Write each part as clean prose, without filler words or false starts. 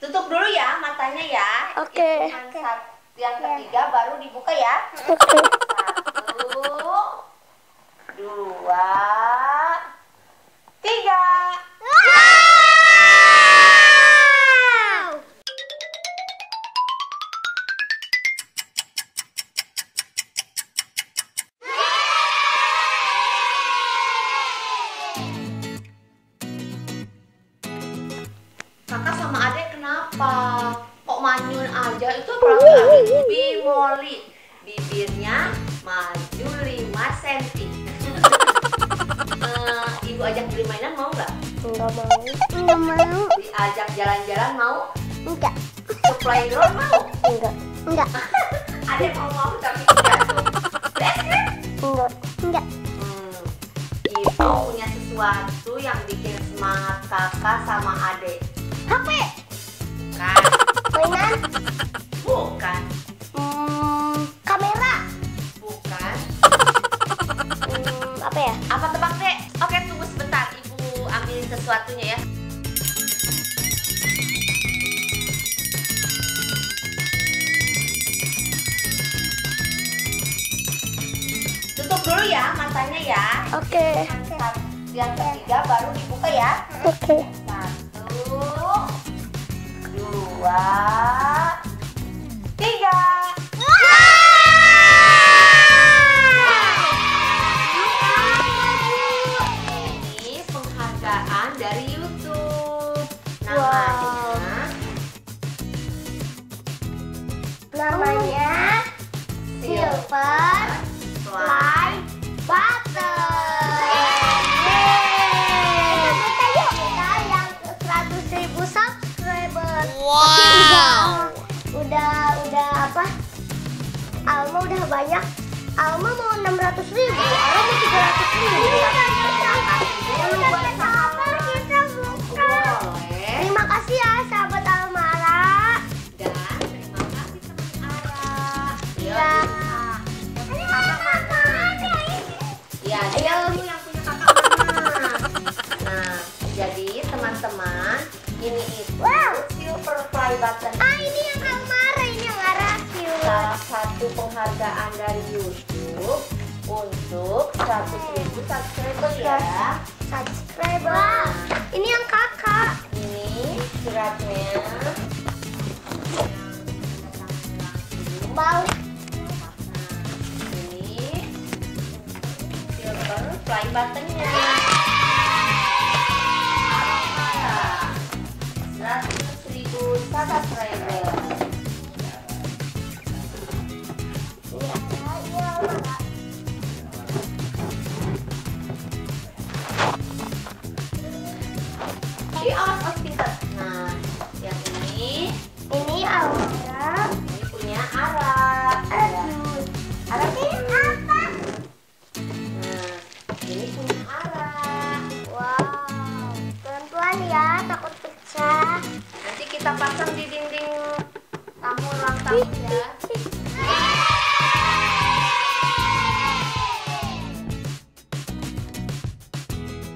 Tutup dulu ya matanya ya. Oke. Yang ketiga baru dibuka ya. Oke. 1, 2, 3. Kakak sama adek kenapa? Kok manyun aja? Itu apalagi bimoli. Bibirnya maju 5 cm. Ibu ajak beli mainan mau nggak? Enggak mau. Enggak mau. Diajak jalan-jalan mau? Enggak. Ke playground mau? Enggak. Enggak. Adek mau tapi tidak tuh. Enggak. Enggak. Ibu punya sesuatu yang bikin semangat kakak sama adek. HP. Kan? Mainan. Bukan. Kamera. Bukan. Apa ya? Apa tebak dek? Oke, tunggu sebentar, ibu ambilin sesuatunya ya. Tutup dulu ya matanya ya. Oke. Yang ketiga baru dibuka ya. Oke. 1, 2, 3. Ini penghargaan dari YouTube. Namanya Silver Play Button. Kita yuk, kita yang 100.000 subscriber. Wow. Udah apa? Alma udah banyak. Alma mau 600.000. Alma mau 300.000. Boleh. Terima kasih ya sahabat Almara. Dan terima kasih teman Ara. Ya. Ya, dia dulu yang punya kakak mana. Nah, jadi teman-teman, ini itu Silver Play Button. Ini yang Almara, ini yang Ara. Salah satu penghargaan dari YouTube untuk 100.000 subscriber ya. Subscriber. Ini yang kakak. Ini suratnya. Balik. Ini Silver Play Buttonnya. 100.000 subscriber. Jadi awas pintar. Nah, yang ini Almara. ini punya Ara. Ara ini apa? Nah, ini punya Ara. Wow. Pelan-pelan ya, takut pecah. Nanti kita pasang di dinding tamu ruang tamu ya.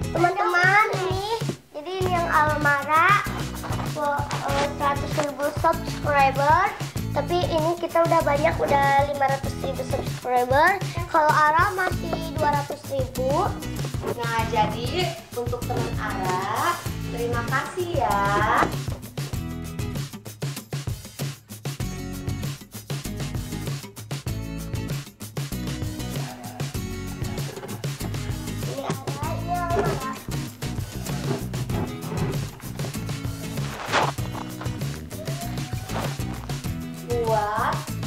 Teman-teman, ini yang Almara 100.000 subscriber. Tapi ini kita udah banyak, udah 500.000 subscriber. Kalau Ara masih 200.000. Nah, jadi untuk teman Ara, terima kasih ya. Ini Ara, ini Almara.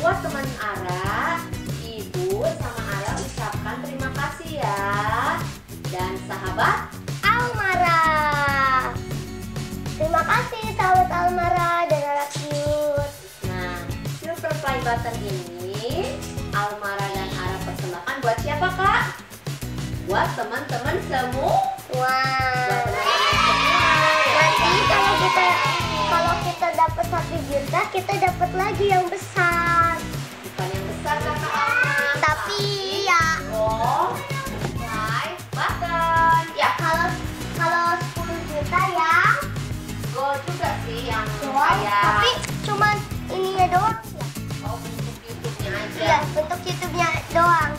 Buat teman Ara, ibu sama Ara ucapkan terima kasih ya. Dan sahabat Almara. Terima kasih sahabat Almara dan Ara cute. Nah, Silver Play Button ini Almara dan Ara persembahkan buat siapa kak? Buat teman-teman semua. Wow. Nanti kalau kita dapat 1 juta, kita dapat lagi yang besar. bukan yang besar kakak Alma. Tapi ya, Play Button. Ya, kalau 10 juta ya gold juga sih yang gold kayak tapi cuman ininya doang ya. bentuk YouTube-nya aja. Iya, bentuk YouTube-nya doang.